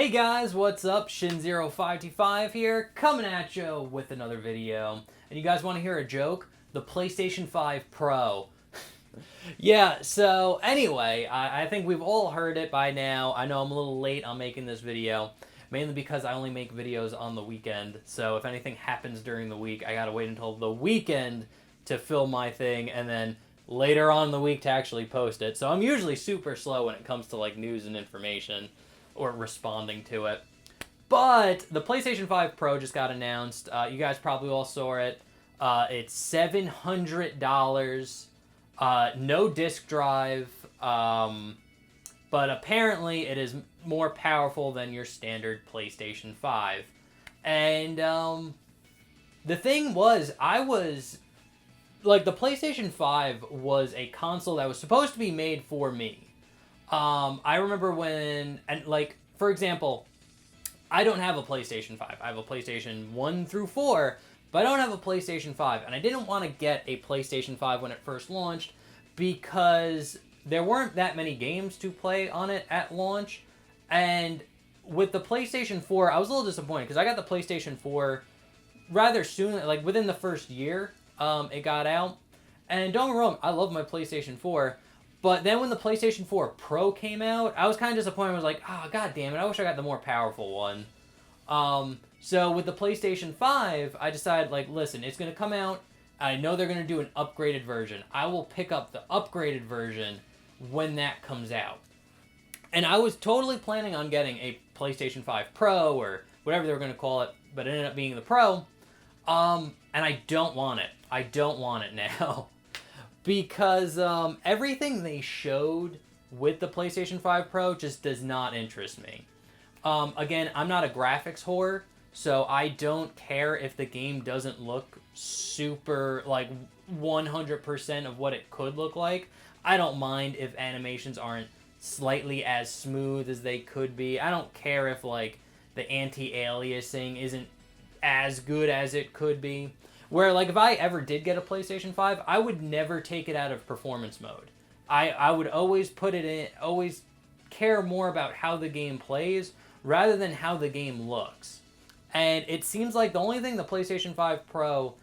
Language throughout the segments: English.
Hey guys, what's up? Shin0525 here, coming at you with another video. And you guys want to hear a joke? The PlayStation 5 Pro. Yeah, so anyway, I think we've all heard it by now. I know I'm a little late on making this video, mainly because I only make videos on the weekend. So if anything happens during the week, I gotta wait until the weekend to film my thing, and then later on in the week to actually post it. So I'm usually super slow when it comes to like news and information or responding to it. But the PlayStation 5 Pro just got announced. You guys probably all saw it. It's $700. No disc drive. But apparently it is more powerful than your standard PlayStation 5. And the thing was, the PlayStation 5 was a console that was supposed to be made for me. I remember when, for example, I don't have a PlayStation 5. I have a PlayStation 1 through 4, but I don't have a PlayStation 5. And I didn't want to get a PlayStation 5 when it first launched because there weren't that many games to play on it at launch. And with the PlayStation 4, I was a little disappointed because I got the PlayStation 4 rather soon, like within the first year it got out. And don't get me wrong, I love my PlayStation 4. But then when the PlayStation 4 Pro came out, I was kind of disappointed. I was like, oh, god damn it, I wish I got the more powerful one. So with the PlayStation 5, I decided, listen, it's going to come out. I know they're going to do an upgraded version. I will pick up the upgraded version when that comes out. And I was totally planning on getting a PlayStation 5 Pro or whatever they were going to call it, but it ended up being the Pro. And I don't want it. I don't want it now. Because everything they showed with the PlayStation 5 Pro just does not interest me. Again, I'm not a graphics whore, so I don't care if the game doesn't look super, 100% of what it could look like. I don't mind if animations aren't slightly as smooth as they could be. I don't care if, the anti-aliasing isn't as good as it could be. Where, if I ever did get a PlayStation 5, I would never take it out of performance mode. I would always put it in, always care more about how the game plays rather than how the game looks. And it seems like the only thing the PlayStation 5 Pro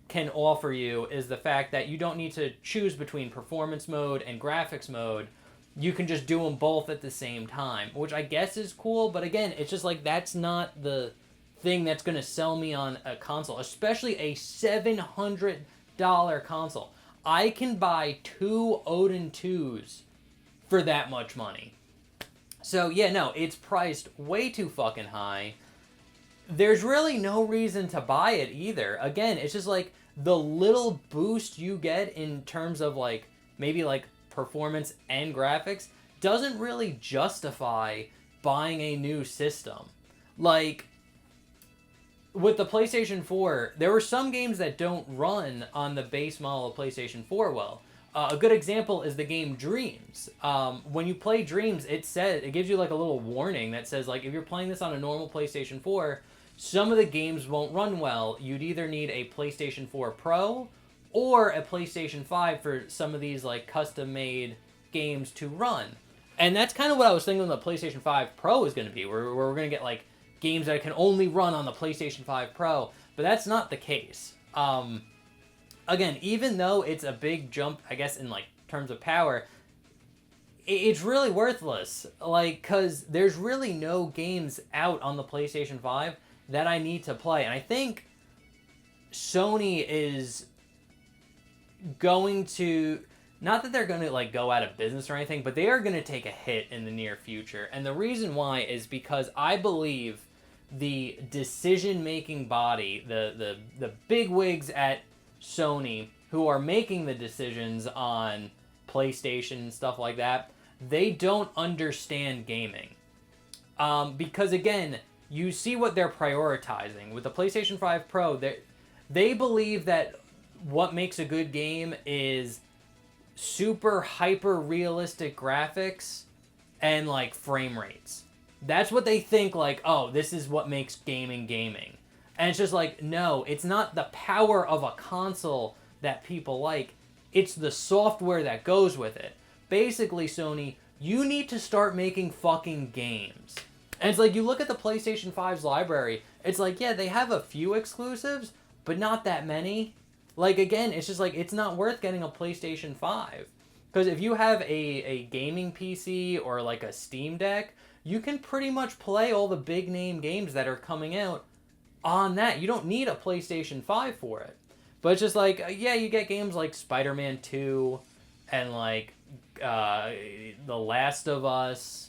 can offer you is the fact that you don't need to choose between performance mode and graphics mode. You can just do them both at the same time, which I guess is cool, but again, it's just that's not the thing that's going to sell me on a console, especially a $700 console. I can buy two Odin 2s for that much money. So yeah, no, it's priced way too fucking high. There's really no reason to buy it either. Again, it's just the little boost you get in terms of maybe performance and graphics doesn't really justify buying a new system. With the PlayStation 4, there were some games that don't run on the base model of PlayStation 4 well. A good example is the game Dreams. When you play Dreams, it gives you a little warning that says if you're playing this on a normal PlayStation 4, some of the games won't run well. You'd either need a PlayStation 4 Pro or a PlayStation 5 for some of these custom-made games to run. And that's kind of what I was thinking the PlayStation 5 Pro is going to be, where we're going to get games that can only run on the PlayStation 5 Pro, but that's not the case. Again, even though it's a big jump, I guess, in terms of power, it's really worthless. Because there's really no games out on the PlayStation 5 that I need to play. And I think Sony is going to, not that they're going to go out of business or anything, but they are going to take a hit in the near future. And the reason why is because I believe the decision-making body, the bigwigs at Sony who are making the decisions on PlayStation and stuff like that, they don't understand gaming. Because again, you see what they're prioritizing. With the PlayStation 5 Pro, they believe that what makes a good game is super hyper-realistic graphics and frame rates. That's what they think, oh, this is what makes gaming gaming. And it's just no, it's not the power of a console that people like. It's the software that goes with it. Basically, Sony, you need to start making fucking games. And it's like, you look at the PlayStation 5's library, it's like, yeah, they have a few exclusives, but not that many. Like, again, it's just like, it's not worth getting a PlayStation 5. Because if you have a gaming PC or like a Steam Deck, you can pretty much play all the big name games that are coming out on that. You don't need a PlayStation 5 for it. But it's just like, yeah, you get games like Spider-Man 2 and like The Last of Us.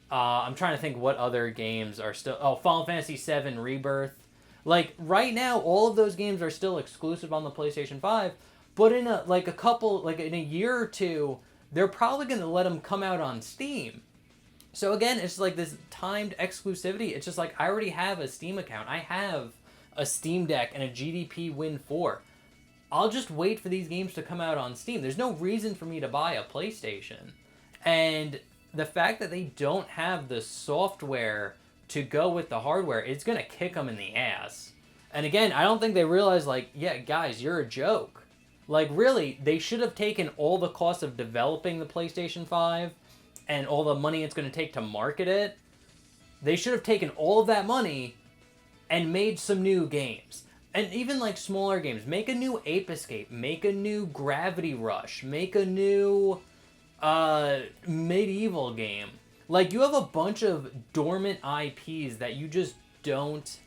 I'm trying to think what other games are still... Oh, Final Fantasy VII Rebirth. Like, right now, all of those games are still exclusive on the PlayStation 5, but in in a year or two, they're probably going to let them come out on Steam. So again, it's like this timed exclusivity. It's just like, I already have a Steam account. I have a Steam Deck and a GDP Win 4. I'll just wait for these games to come out on Steam. There's no reason for me to buy a PlayStation. And the fact that they don't have the software to go with the hardware, it's going to kick them in the ass. And again, I don't think they realize, like, yeah, guys, you're a joke. Like, really, they should have taken all the cost of developing the PlayStation 5 and all the money it's going to take to market it. They should have taken all of that money and made some new games. And even, like, smaller games. Make a new Ape Escape. Make a new Gravity Rush. Make a new medieval game. Like, you have a bunch of dormant IPs that you just don't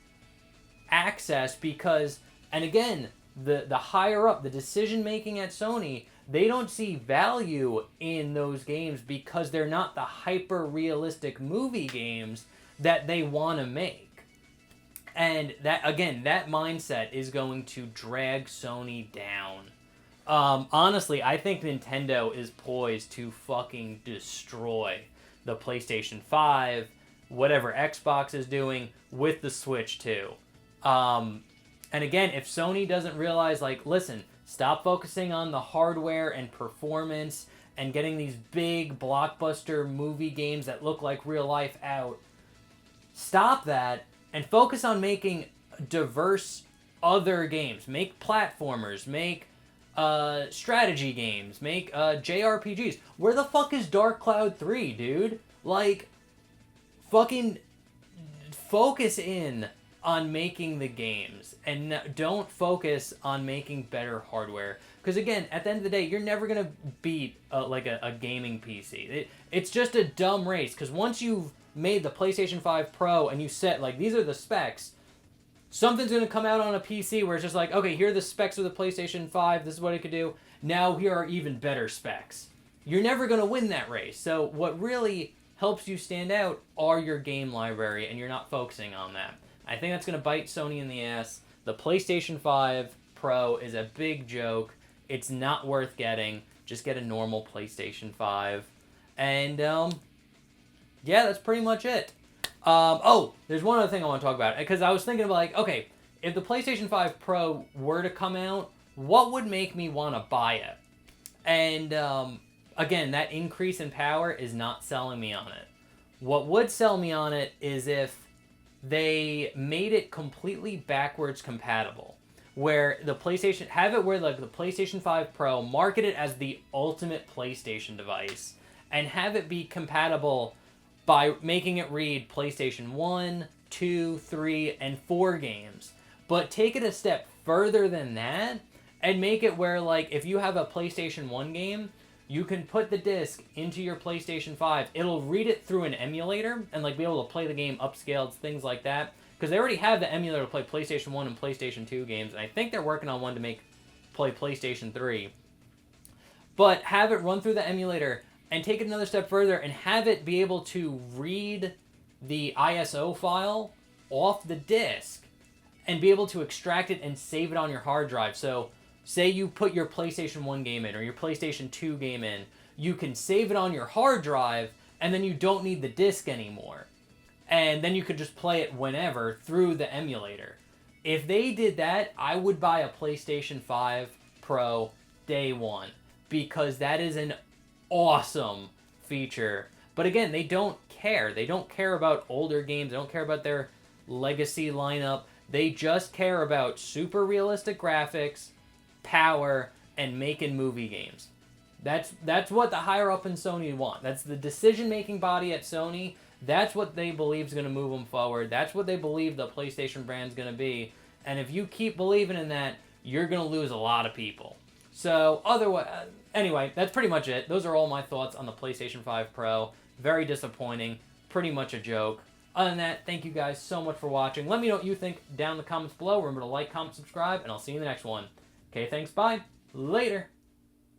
access because, and again, the higher up, the decision making at Sony, they don't see value in those games because they're not the hyper realistic movie games that they want to make. And that, again, that mindset is going to drag Sony down. Honestly, I think Nintendo is poised to fucking destroy the PlayStation 5, whatever Xbox is doing, with the Switch too. And again, if Sony doesn't realize, like, listen, stop focusing on the hardware and performance and getting these big blockbuster movie games that look like real life out. Stop that and focus on making diverse other games. Make platformers, make strategy games, make JRPGs. Where the fuck is Dark Cloud 3, dude? Like, fucking focus in on making the games and don't focus on making better hardware. Because again, at the end of the day, you're never gonna beat a gaming PC. It's just a dumb race. Because once you've made the PlayStation 5 Pro and you set, like, these are the specs, something's going to come out on a PC where it's just like, okay, here are the specs of the PlayStation 5, this is what it could do, now here are even better specs. You're never going to win that race. So what really helps you stand out are your game library, and you're not focusing on that. I think that's going to bite Sony in the ass. The PlayStation 5 Pro is a big joke. It's not worth getting. Just get a normal PlayStation 5. And, yeah, that's pretty much it. There's one other thing I want to talk about. Because I was thinking about, like, okay, if the PlayStation 5 Pro were to come out, what would make me want to buy it? And, again, that increase in power is not selling me on it. What would sell me on it is if they made it completely backwards compatible. Where the PlayStation... Have it where, like, the PlayStation 5 Pro, market it as the ultimate PlayStation device. And have it be compatible by making it read PlayStation 1, 2, 3, and 4 games. But take it a step further than that and make it where, like, if you have a PlayStation 1 game, you can put the disc into your PlayStation 5. It'll read it through an emulator and, like, be able to play the game upscaled, things like that. Because they already have the emulator to play PlayStation 1 and PlayStation 2 games, and I think they're working on one to play PlayStation 3. But have it run through the emulator and take it another step further and have it be able to read the ISO file off the disc and be able to extract it and save it on your hard drive. So, say you put your PlayStation 1 game in or your PlayStation 2 game in, you can save it on your hard drive and then you don't need the disc anymore. And then you could just play it whenever through the emulator. If they did that, I would buy a PlayStation 5 Pro day one because that is an awesome feature. But again, they don't care. They don't care about older games. They don't care about their legacy lineup. They just care about super realistic graphics, power, and making movie games. That's what the higher up in Sony want. That's the decision-making body at Sony. That's what they believe is going to move them forward. That's what they believe the PlayStation brand is going to be. And if you keep believing in that, you're going to lose a lot of people. So, anyway, that's pretty much it. Those are all my thoughts on the PlayStation 5 Pro. Very disappointing. Pretty much a joke. Other than that, thank you guys so much for watching. Let me know what you think down in the comments below. Remember to like, comment, subscribe, and I'll see you in the next one. Okay, thanks, bye. Later.